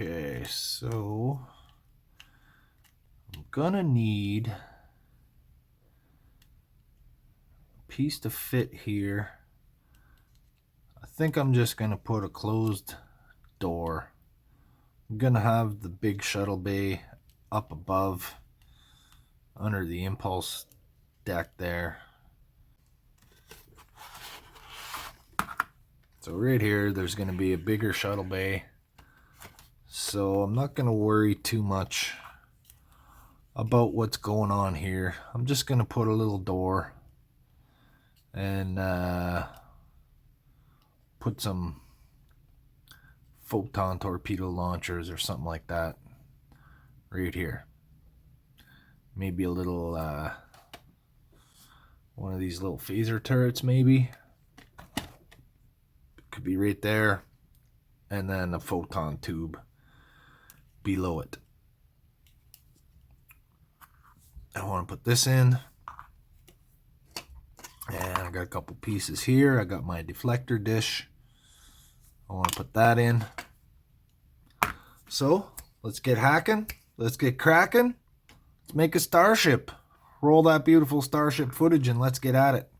Okay, so I'm gonna need a piece to fit here. I think I'm just gonna put a closed door. I'm gonna have the big shuttle bay up above under the impulse deck there. So right here there's gonna be a bigger shuttle bay, so I'm not gonna worry too much about what's going on here. I'm just gonna put a little door and put some photon torpedo launchers or something like that right here. Maybe a little one of these little phaser turrets, maybe. Could be right there, and then a photon tube below it. I want to put this in, and I got a couple pieces here. I got my deflector dish. I want to put that in. So let's get hacking. Let's get cracking. Let's make a starship. Roll that beautiful starship footage and let's get at it.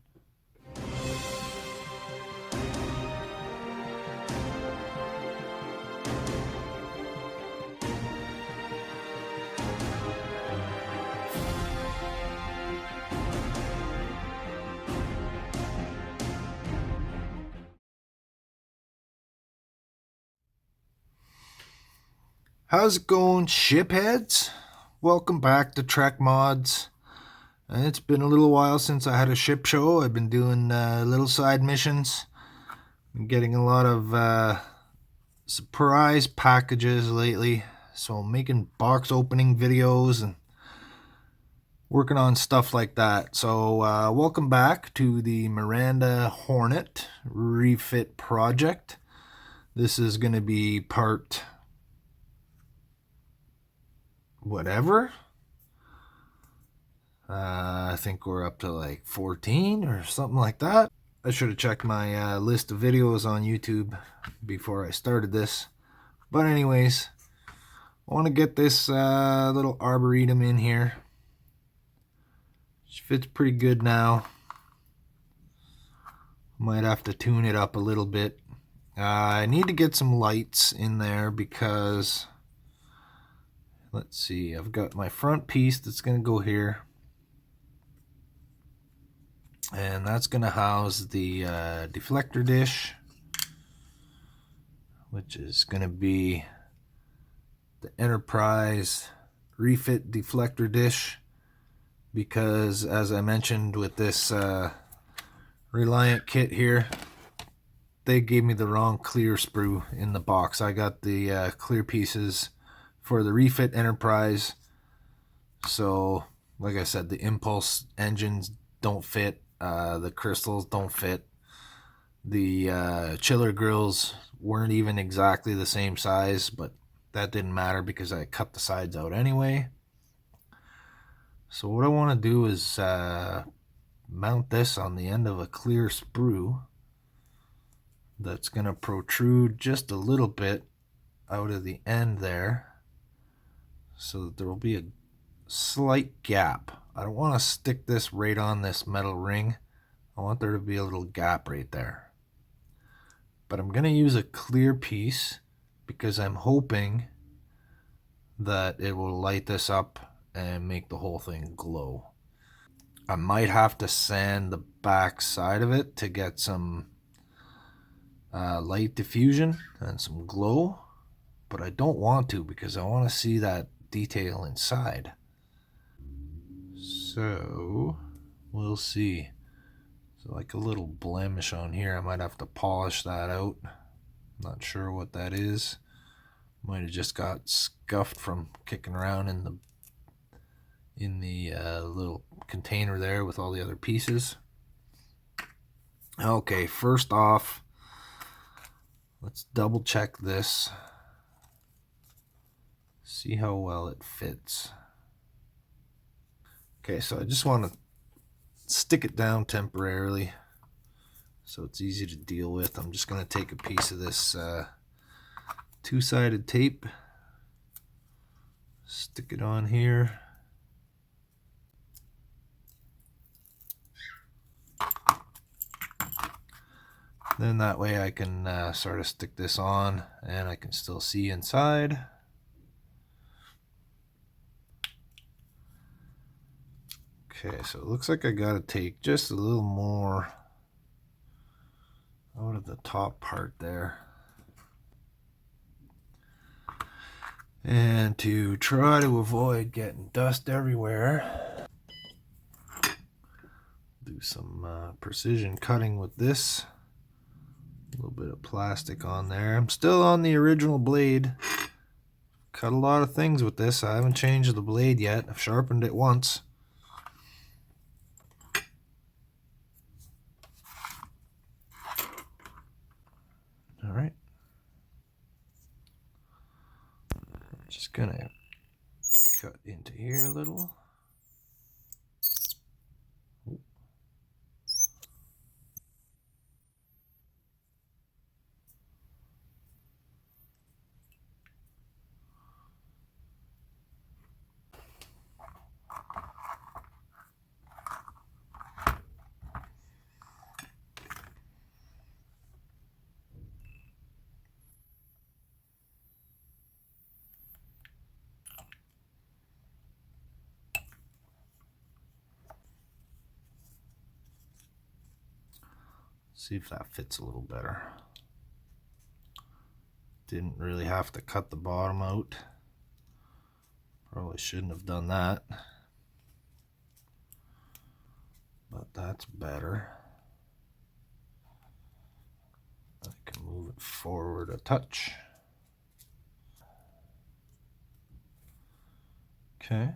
How's it going, shipheads? Welcome back to Trek Mods. It's been a little while since I had a ship show. I've been doing little side missions. I'm getting a lot of surprise packages lately. So I'm making box opening videos and working on stuff like that. So welcome back to the Miranda Hornet refit project. This is going to be part whatever. I think we're up to like 14 or something like that. I should have checked my list of videos on YouTube before I started this. But anyways, I want to get this little arboretum in here. It fits pretty good now. Might have to tune it up a little bit. I need to get some lights in there because, let's see, I've got my front piece that's going to go here. And that's going to house the deflector dish, which is going to be the Enterprise refit deflector dish, because as I mentioned with this Reliant kit here, they gave me the wrong clear sprue in the box. I got the clear pieces for the refit Enterprise, so like I said, the impulse engines don't fit, the crystals don't fit, the chiller grills weren't even exactly the same size, but that didn't matter because I cut the sides out anyway. So what I want to do is mount this on the end of a clear sprue that's going to protrude just a little bit out of the end there, so that there will be a slight gap. I don't want to stick this right on this metal ring. I want there to be a little gap right there. But I'm going to use a clear piece because I'm hoping that it will light this up and make the whole thing glow. I might have to sand the back side of it to get some light diffusion and some glow, but I don't want to because I want to see that detail inside. So we'll see. So like a little blemish on here, I might have to polish that out. Not sure what that is. Might have just got scuffed from kicking around in the little container there with all the other pieces. Okay, first off, let's double check this. See how well it fits. Okay, so I just want to stick it down temporarily so it's easy to deal with. I'm just going to take a piece of this two-sided tape Stick it on here. Then that way I can sort of stick this on and I can still see inside. Okay, so it looks like I gotta take just a little more out of the top part there. And to try to avoid getting dust everywhere, do some precision cutting with this. A little bit of plastic on there. I'm still on the original blade. Cut a lot of things with this. I haven't changed the blade yet. I've sharpened it once. All right. Just gonna cut into here a little. See if that fits a little better. Didn't really have to cut the bottom out. Probably shouldn't have done that. But that's better. I can move it forward a touch. Okay.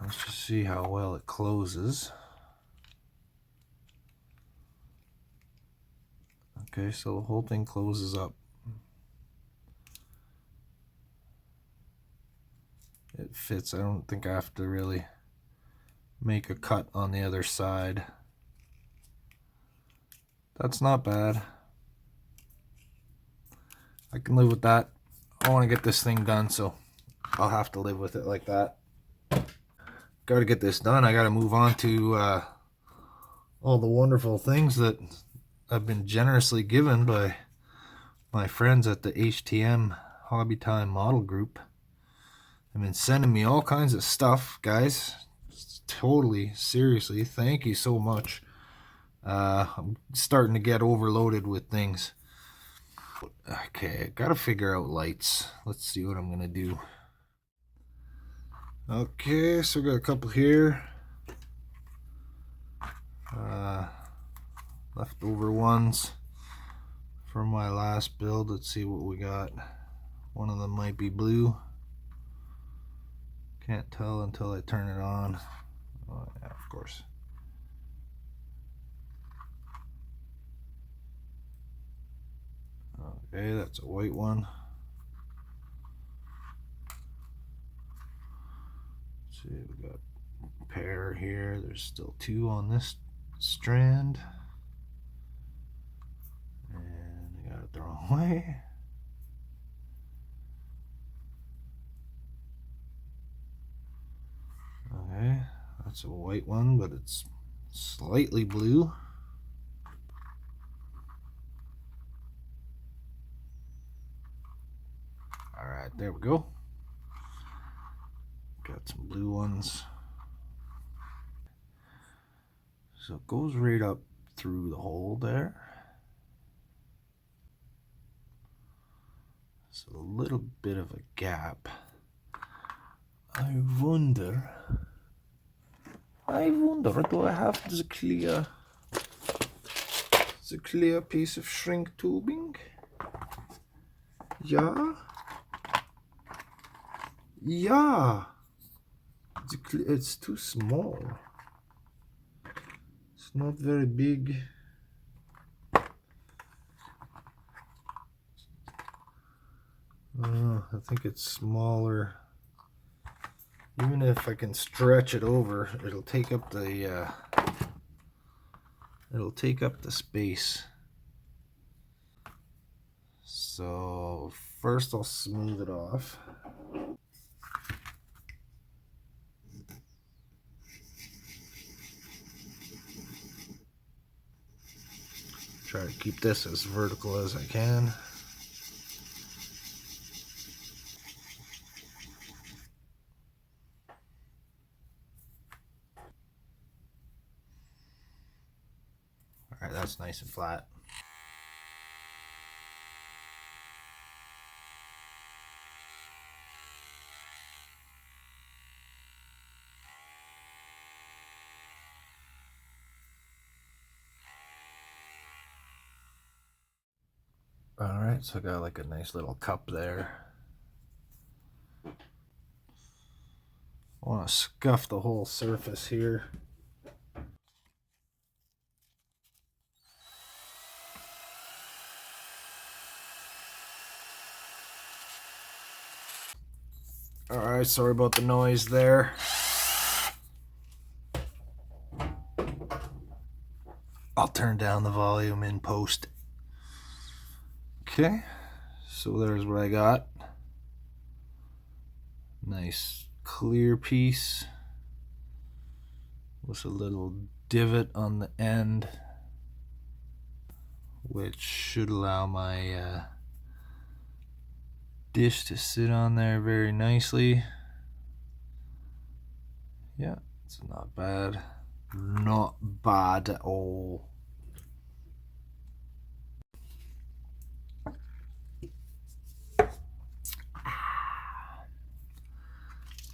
Let's just see how well it closes. Okay, so the whole thing closes up. It fits. I don't think I have to really make a cut on the other side. That's not bad. I can live with that. I want to get this thing done, so I'll have to live with it like that. Got to get this done. I got to move on to all the wonderful things that I've been generously given by my friends at the HTM Hobby Time Model Group. They've been sending me all kinds of stuff, guys. Totally, seriously, thank you so much. I'm starting to get overloaded with things. Okay, gotta figure out lights. Let's see what I'm gonna do. Okay, so got a couple here. Leftover ones from my last build. Let's see what we got. One of them might be blue. Can't tell until I turn it on. Oh yeah, of course. Okay, that's a white one. Let's see, we got a pair here. There's still two on this strand. And I got it the wrong way. Okay, that's a white one, but it's slightly blue. Alright, there we go. Got some blue ones. So it goes right up through the hole there. So a little bit of a gap. I wonder, do I have the clear piece of shrink tubing? Yeah. Yeah. It's too small. It's not very big. I think it's smaller. Even if I can stretch it over, it'll take up the space. So first I'll smooth it off. Try to keep this as vertical as I can. All right, that's nice and flat. All right, so I got like a nice little cup there. I want to scuff the whole surface here. All right, sorry about the noise there. I'll turn down the volume in post. Okay, so there's what I got. Nice clear piece with a little divot on the end, which should allow my dish to sit on there very nicely. Yeah, it's not bad. Not bad at all.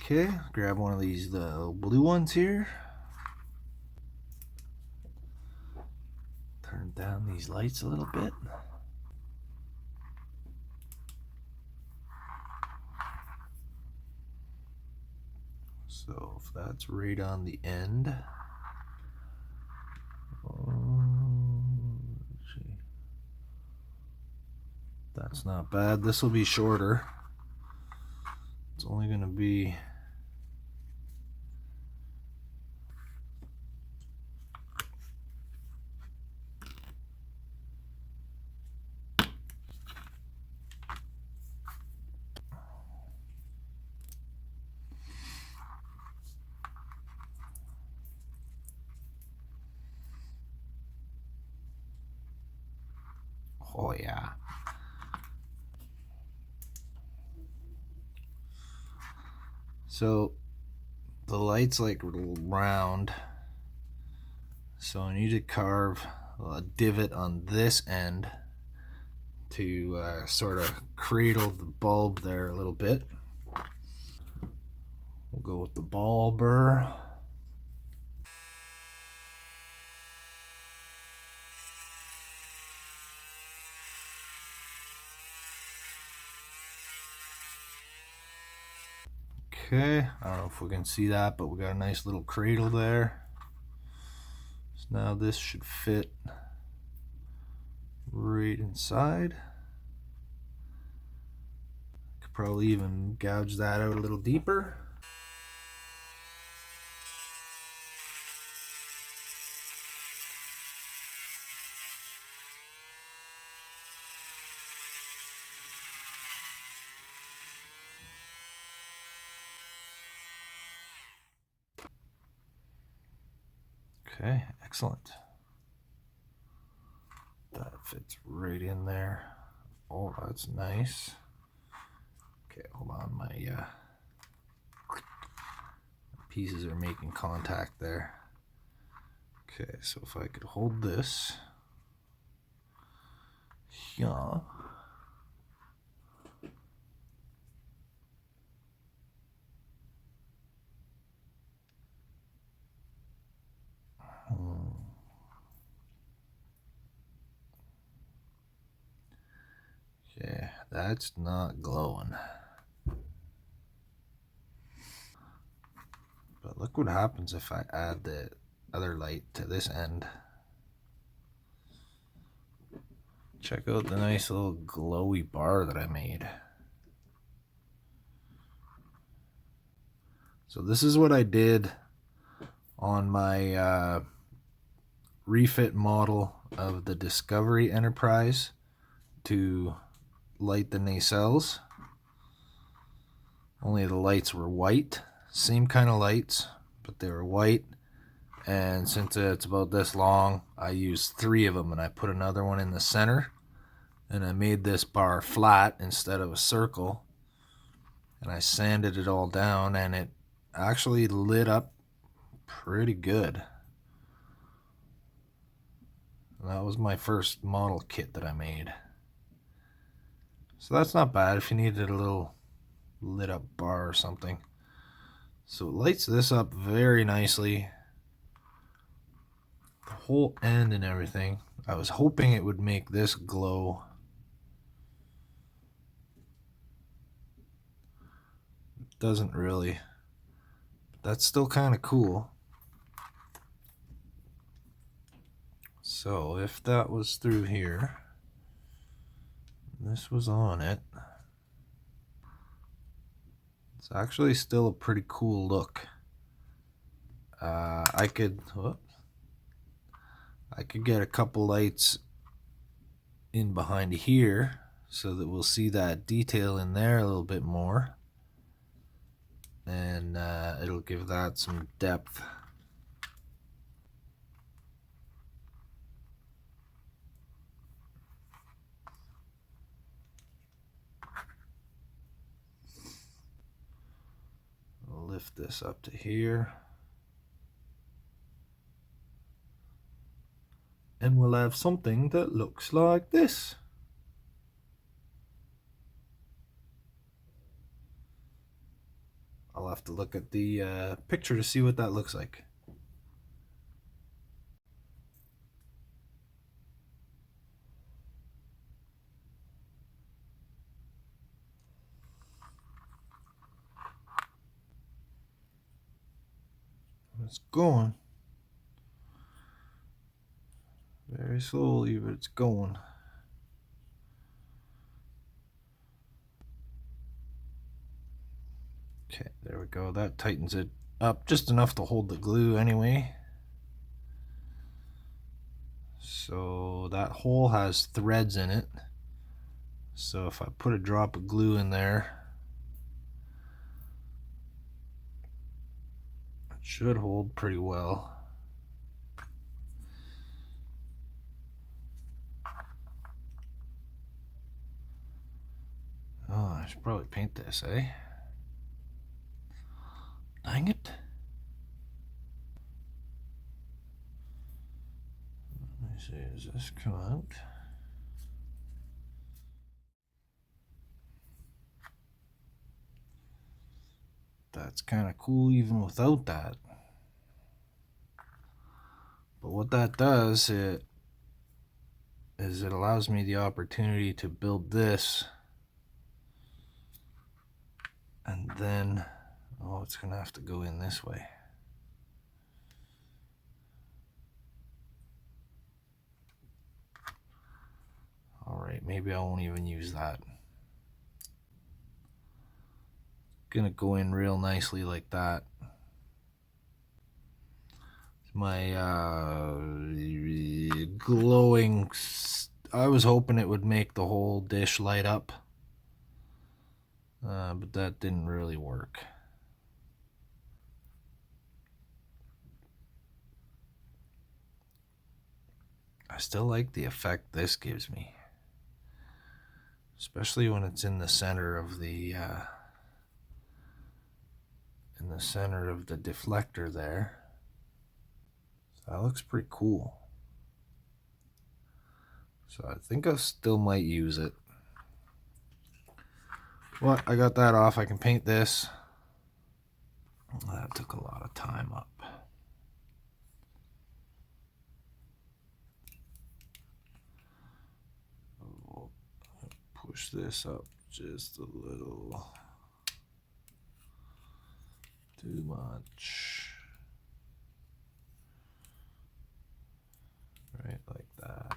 Okay, grab one of these blue ones here. Turn down these lights a little bit. So if that's right on the end. That's not bad. This will be shorter. It's only going to be oh yeah. So the light's like round, so I need to carve a divot on this end to sort of cradle the bulb there a little bit. We'll go with the ball burr. Okay, I don't know if we can see that, but we got a nice little cradle there. So now this should fit right inside. Could probably even gouge that out a little deeper. Okay, excellent. That fits right in there. Oh, that's nice. Okay, hold on, my pieces are making contact there. Okay, so if I could hold this, yeah. Yeah, that's not glowing. But look what happens if I add the other light to this end. Check out the nice little glowy bar that I made. So this is what I did on my refit model of the Discovery Enterprise to light the nacelles. Only the lights were white. Same kind of lights, but they were white. And since it's about this long, I used 3 of them, and I put another one in the center. And I made this bar flat instead of a circle. And I sanded it all down, and it actually lit up pretty good. And that was my first model kit that I made. So that's not bad if you needed a little lit up bar or something. So it lights this up very nicely. The whole end and everything. I was hoping it would make this glow. It doesn't really. But that's still kind of cool. So if that was through here, this was on it, it's actually still a pretty cool look. I could get a couple lights in behind here so that we'll see that detail in there a little bit more, and it'll give that some depth. I'll lift this up to here, and we'll have something that looks like this. I'll have to look at the picture to see what that looks like. It's going. Very slowly, but it's going. Okay, there we go. That tightens it up just enough to hold the glue anyway. So that hole has threads in it. So if I put a drop of glue in there, it should hold pretty well. Oh, I should probably paint this, eh? Dang it. Let me see, does this come out? That's kind of cool even without that. But what that does is it allows me the opportunity to build this, and then, oh, it's gonna have to go in this way. Alright, maybe I won't even use that. Gonna go in real nicely like that. My glowing, I was hoping it would make the whole dish light up, but that didn't really work. I still like the effect this gives me, especially when it's in the center of the deflector there. So that looks pretty cool. So I think I still might use it. Well, I got that off. I can paint this. That took a lot of time up. I'll push this up just a little. Too much. Right, like that.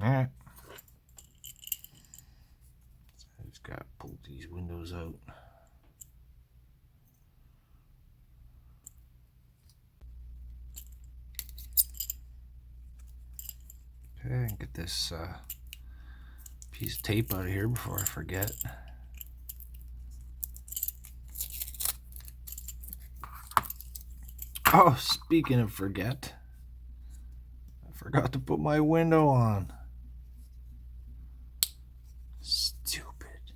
Alright. I just gotta pull these windows out. Okay, and get this piece of tape out of here before I forget. Oh, speaking of forget, I forgot to put my window on. Stupid.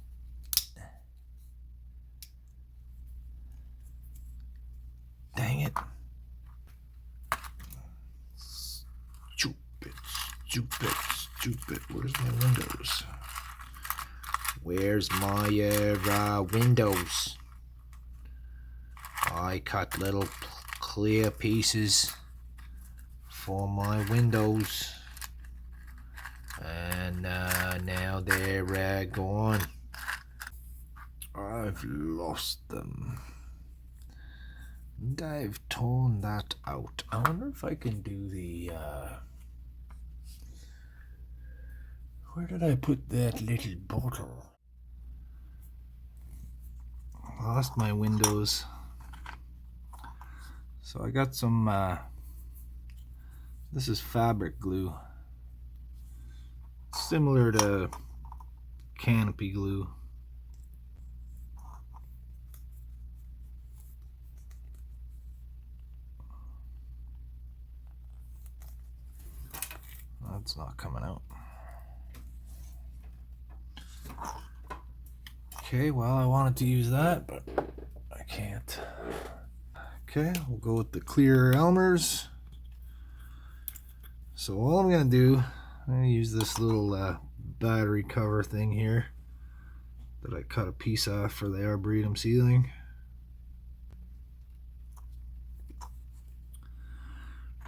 Dang it. Stupid. Where's my windows? Where's my windows? I cut little clear pieces for my windows, and now they're gone. I've lost them, and I've torn that out. I wonder if I can do the where did I put that little bottle? Lost my windows. So I got some, this is fabric glue. Similar to canopy glue. That's not coming out. Okay, well, I wanted to use that, but I can't. Okay, we'll go with the clear Elmer's. So all I'm gonna do, I'm gonna use this little battery cover thing here that I cut a piece off for the Arboretum ceiling.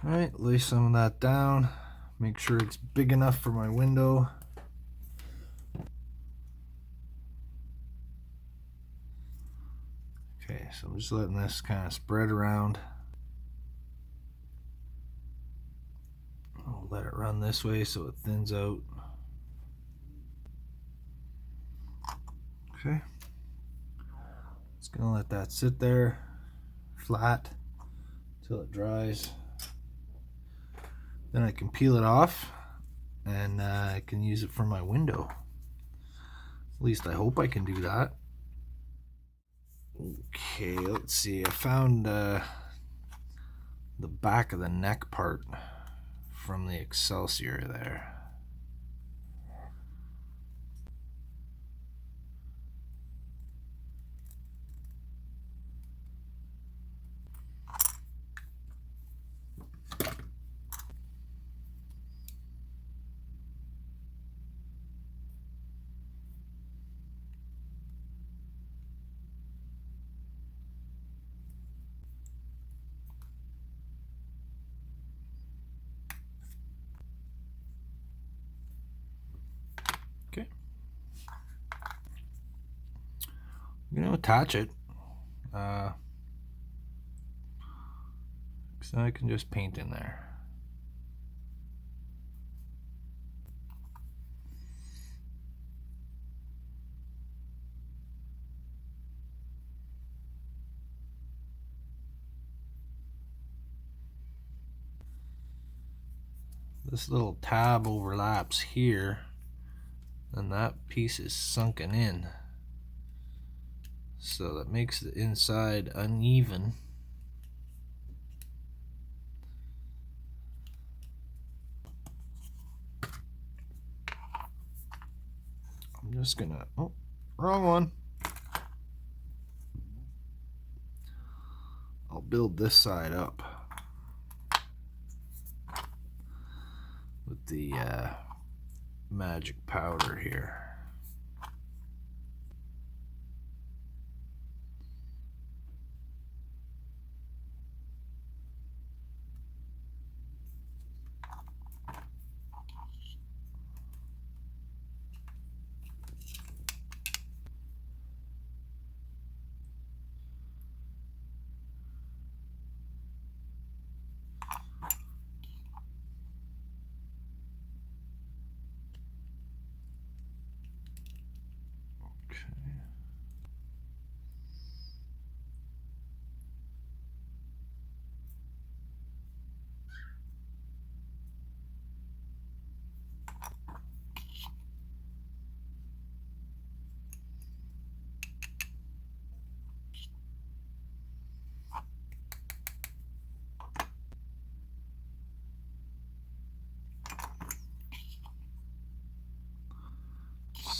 Alright, lay some of that down. Make sure it's big enough for my window. Okay, so I'm just letting this kind of spread around. I'll let it run this way so it thins out. Okay. Just gonna let that sit there flat until it dries. Then I can peel it off and I can use it for my window. At least I hope I can do that. Okay, let's see. I found the back of the neck part from the Excelsior there. Okay. I'm going to attach it. So I can just paint in there. This little tab overlaps here, and that piece is sunken in, so that makes the inside uneven. I'm just gonna, oh, wrong one. I'll build this side up with the magic powder here.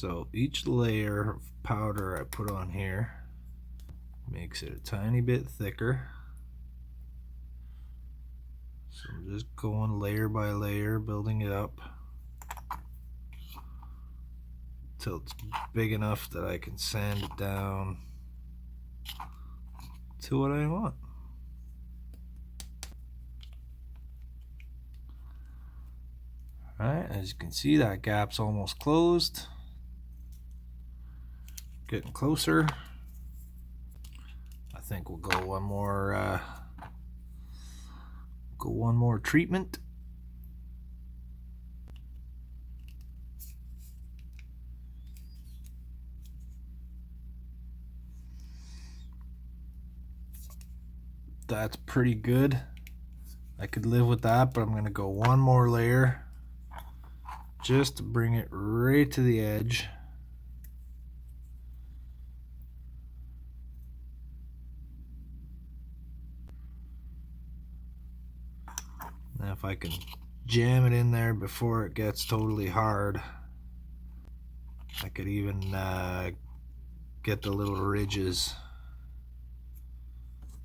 So each layer of powder I put on here makes it a tiny bit thicker. So I'm just going layer by layer, building it up till it's big enough that I can sand it down to what I want. Alright, as you can see, that gap's almost closed. Getting closer. I think we'll go one more treatment. That's pretty good. I could live with that, but I'm going to go one more layer just to bring it right to the edge. Now if I can jam it in there before it gets totally hard, I could even get the little ridges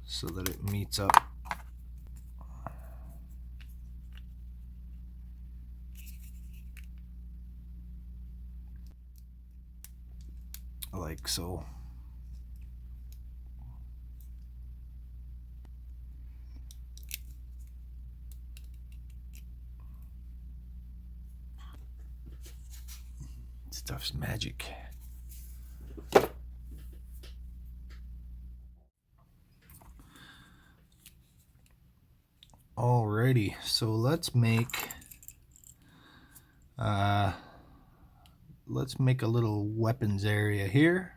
so that it meets up. Like so. Stuff's magic. Alrighty, so let's make a little weapons area here.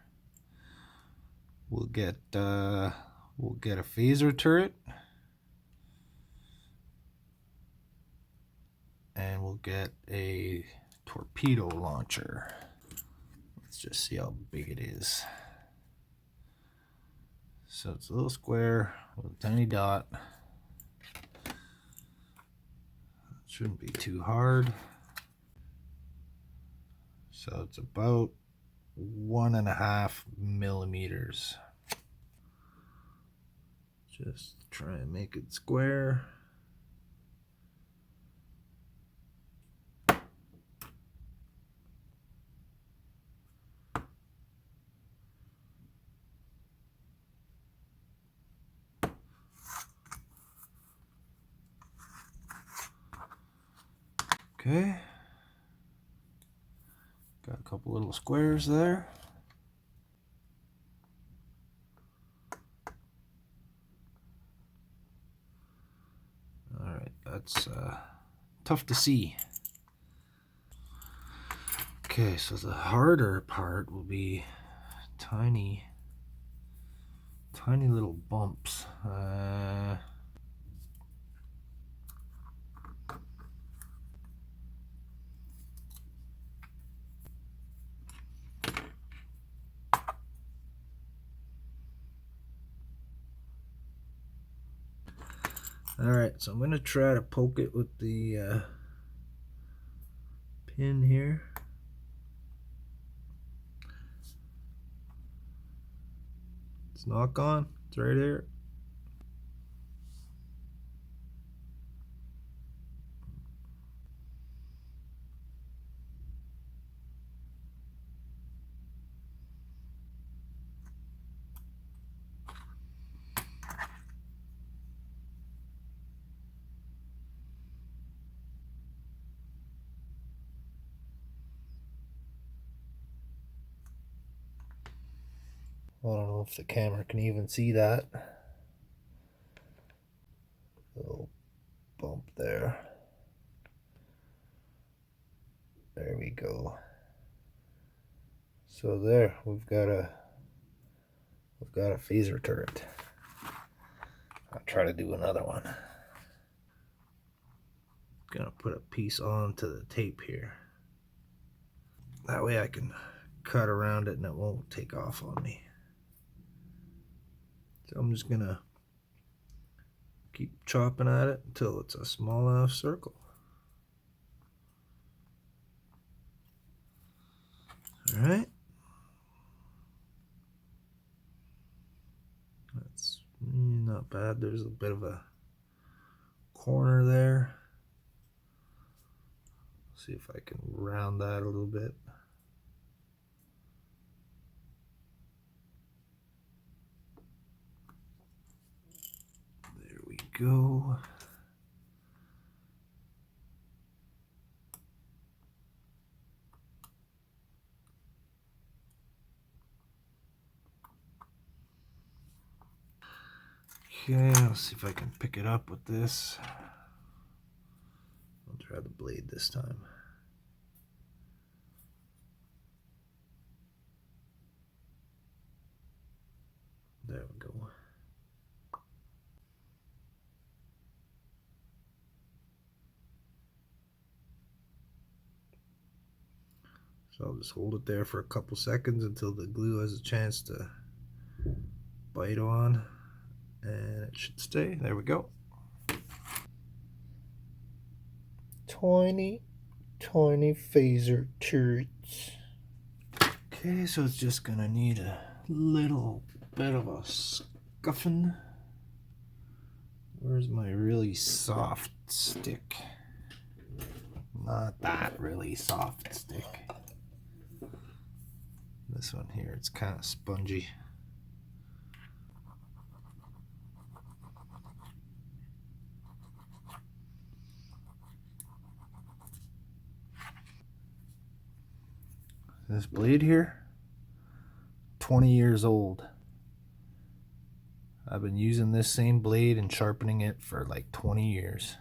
We'll get a phaser turret, and we'll get a torpedo launcher. Let's just see how big it is. So it's a little square with a tiny dot. Shouldn't be too hard. So it's about 1.5 millimeters. Just try and make it square. Okay. Got a couple little squares there. Alright, that's tough to see. Okay, so the harder part will be tiny little bumps. Alright, so I'm going to try to poke it with the pin here. It's not gone. It's right here. I don't know if the camera can even see that. Little bump there. There we go. So there, we've got a phaser turret. I'll try to do another one. Gonna put a piece onto the tape here. That way I can cut around it and it won't take off on me. So I'm just gonna keep chopping at it until it's a small enough circle. All right. That's not bad. There's a bit of a corner there. See if I can round that a little bit. There we go. Okay, let's see if I can pick it up with this. I'll try the blade this time. There we go. So I'll just hold it there for a couple seconds until the glue has a chance to bite on, and it should stay. There we go. Tiny phaser turrets. Okay, so it's just gonna need a little bit of a scuffing. Where's my really soft stick? Not that really soft stick. This one here, it's kind of spongy. This blade here, 20 years old. I've been using this same blade and sharpening it for like 20 years.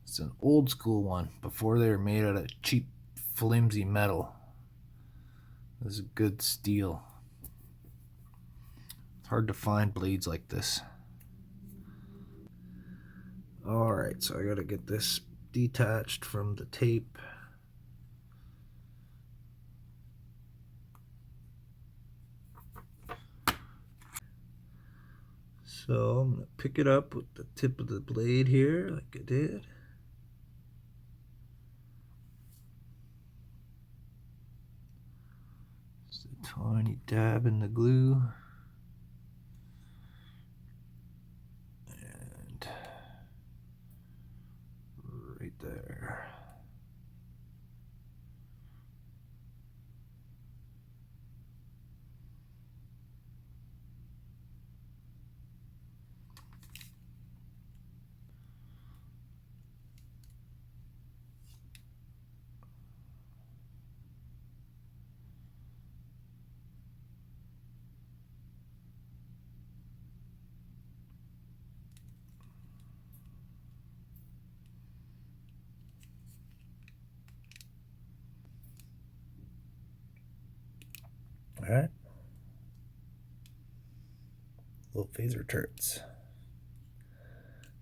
It's an old school one, before they were made out of cheap, flimsy metal. This is good steel. It's hard to find blades like this. Alright, so I gotta get this detached from the tape. So I'm going to pick it up with the tip of the blade here, like I did. Just a tiny dab in the glue. And right there. Alright. Little phaser turrets.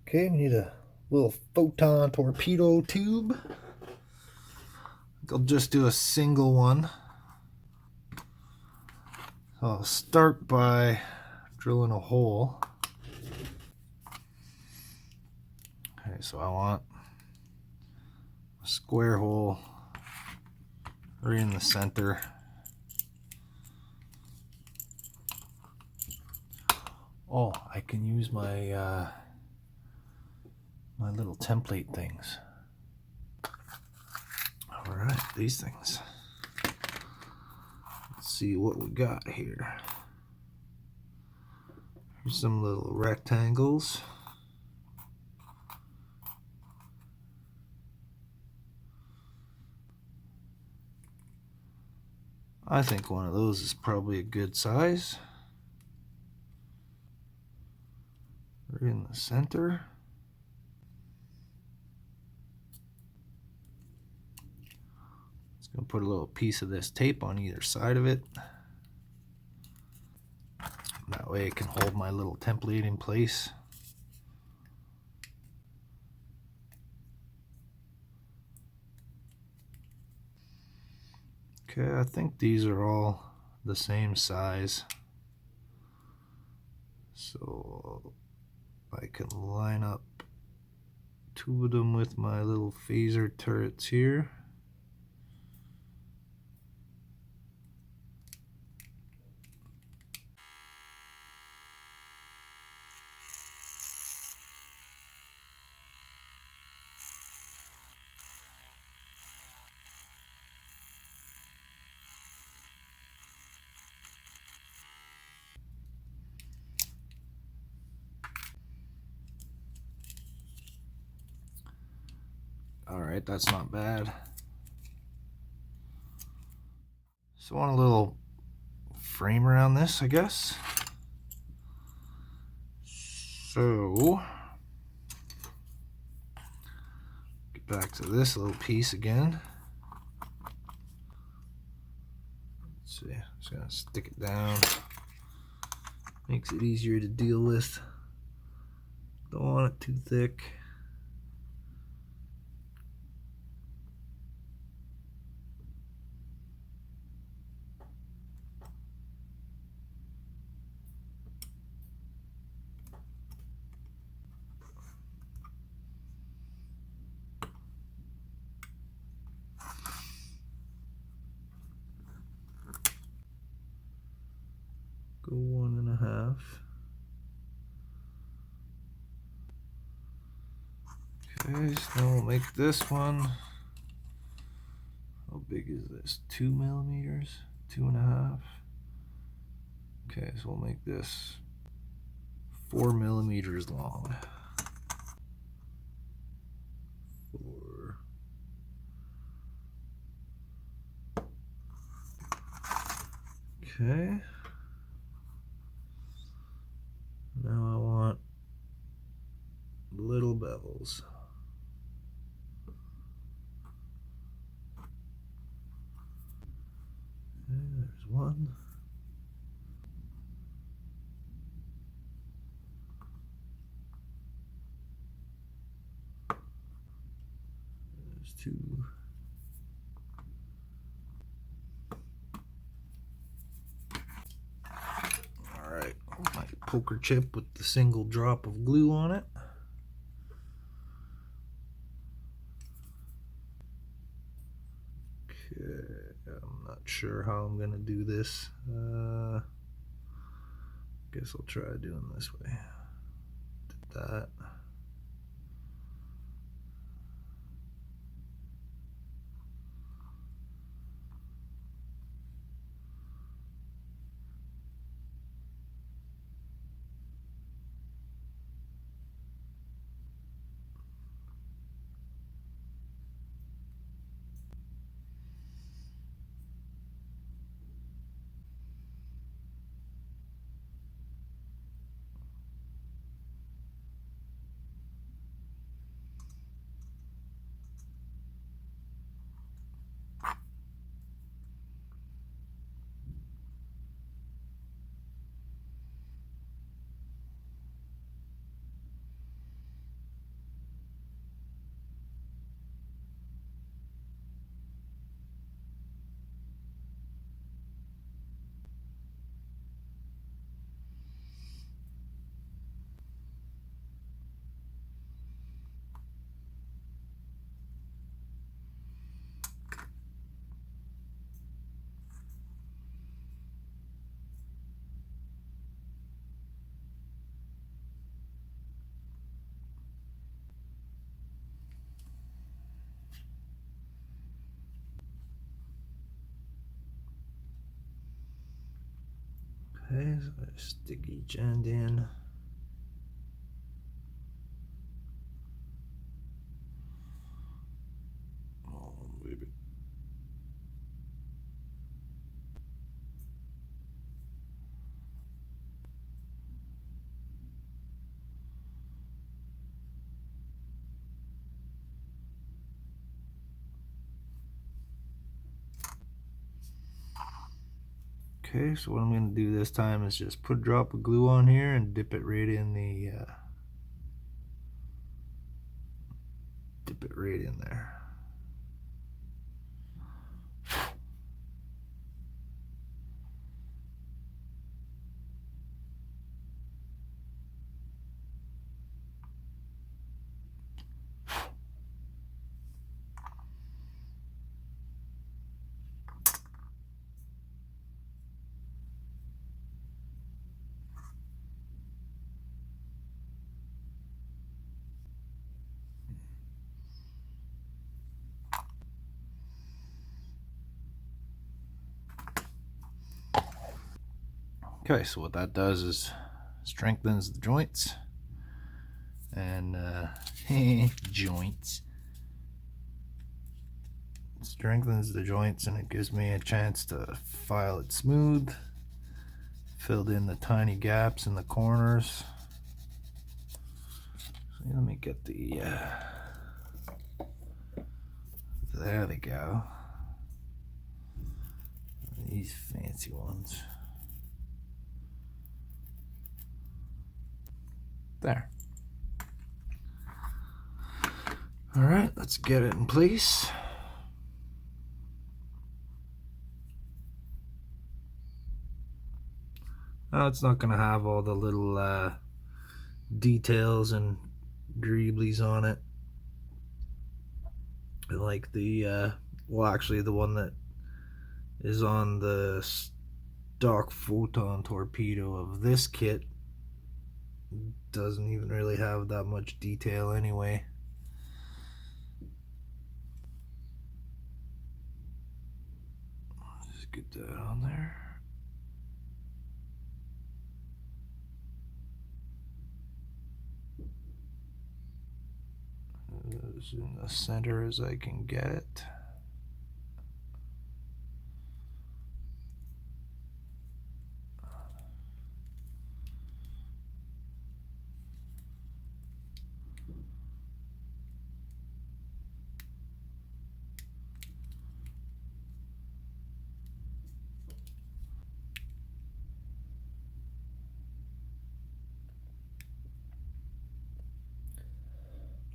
Okay, we need a little photon torpedo tube. I'll just do a single one. I'll start by drilling a hole. Okay, so I want a square hole right in the center. Oh, I can use my my little template things. All right, these things. Let's see what we got here. Here's some little rectangles. I think one of those is probably a good size. Right in the center. Just gonna put a little piece of this tape on either side of it. That way it can hold my little template in place. Okay, I think these are all the same size. So I can line up two of them with my little phaser turrets here. Alright, that's not bad. So I want a little frame around this, I guess. So get back to this little piece again. Let's see, I'm just gonna stick it down. Makes it easier to deal with. Don't want it too thick. Go 1.5. Okay, so now we'll make this one. How big is this? 2 millimeters? 2.5. Okay, so we'll make this 4 millimeters long. 4. Okay. Now I want little bevels. Okay, there's one. There's 2. Alright, my poker chip with the single drop of glue on it. Okay, I'm not sure how I'm gonna do this. Guess I'll try doing this way. Did that. Okay, so I stick each end in. Oh, baby. Okay, so what I'm going to do this time is just put a drop of glue on here and dip it right in the there. Okay, so what that does is strengthens the joints and joints. strengthens the joints and it gives me a chance to file it smooth. Filled in the tiny gaps in the corners. So let me get the there they go. These fancy ones. There. All right, let's get it in place. Now it's not going to have all the little details and greeblies on it, like the well, actually the one that is on the stock photon torpedo of this kit doesn't even really have that much detail anyway. Just get that on there. As in the center as I can get it.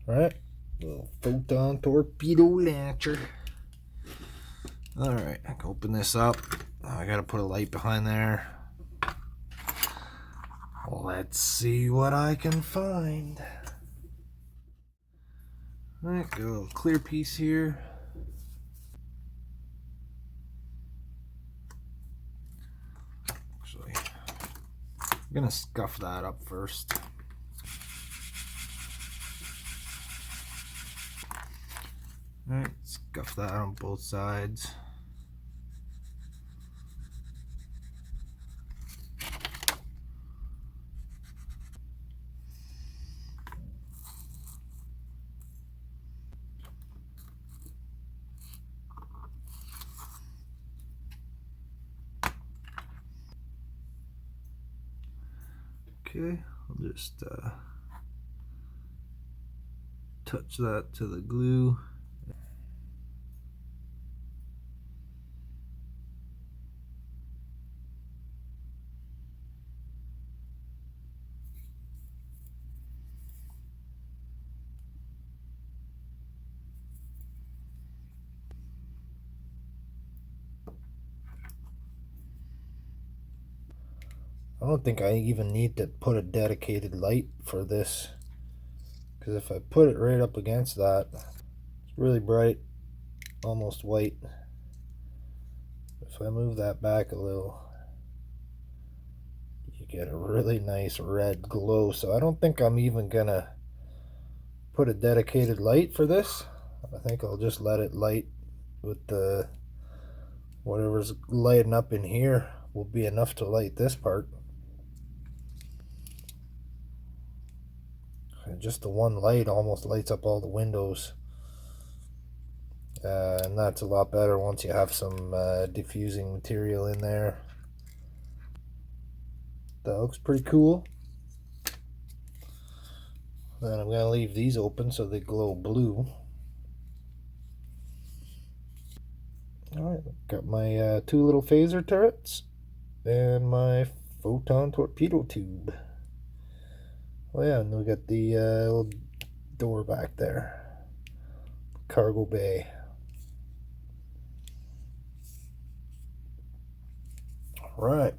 Alright, little photon torpedo launcher. Alright, I can open this up. I gotta put a light behind there. Let's see what I can find. Alright, got a little clear piece here. Actually, I'm gonna scuff that up first. Alright, scuff that on both sides. Okay, I'll just touch that to the glue. I don't think I even need to put a dedicated light for this, because if I put it right up against that, it's really bright, almost white. If I move that back a little, you get a really nice red glow. So I don't think I'm even gonna put a dedicated light for this. I think I'll just let it light with the whatever's lighting up in here will be enough to light this part. And just the one light almost lights up all the windows, and that's a lot better once you have some diffusing material in there. That looks pretty cool. Then I'm going to leave these open so they glow blue. Alright, got my two little phaser turrets and my photon torpedo tube. Oh yeah, and we got the little door back there. Cargo bay. Right.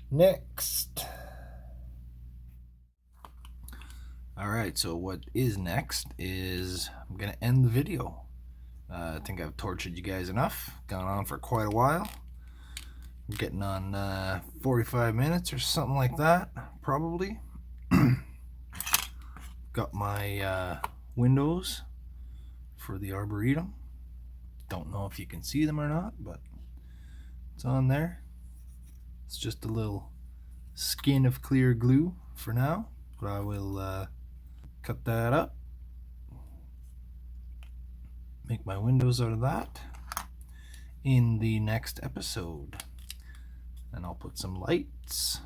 Next. Alright, so what is next is I'm going to end the video. I think I've tortured you guys enough. Gone on for quite a while. I'm getting on 45 minutes or something like that, probably. Got my windows for the Arboretum. Don't know if you can see them or not, but it's on there. It's just a little skin of clear glue for now, but I will cut that up, make my windows out of that in the next episode. And I'll put some lights,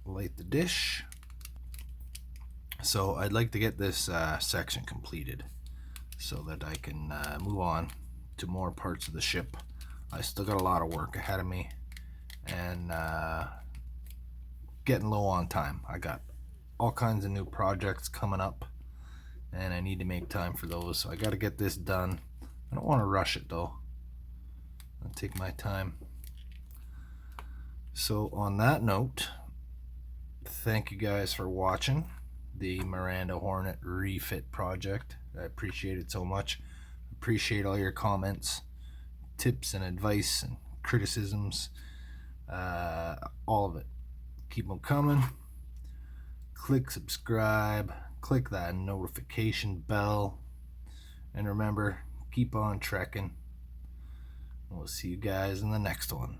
light the dish. So I'd like to get this section completed so that I can move on to more parts of the ship. I still got a lot of work ahead of me, and getting low on time. I got all kinds of new projects coming up, and I need to make time for those, so I got to get this done. I don't want to rush it though. I'll take my time. So on that note, thank you guys for watching the Miranda Hornet refit project. I appreciate it so much. Appreciate all your comments, tips and advice and criticisms, all of it. Keep them coming. Click subscribe, click that notification bell, and remember, keep on trekking. We'll see you guys in the next one.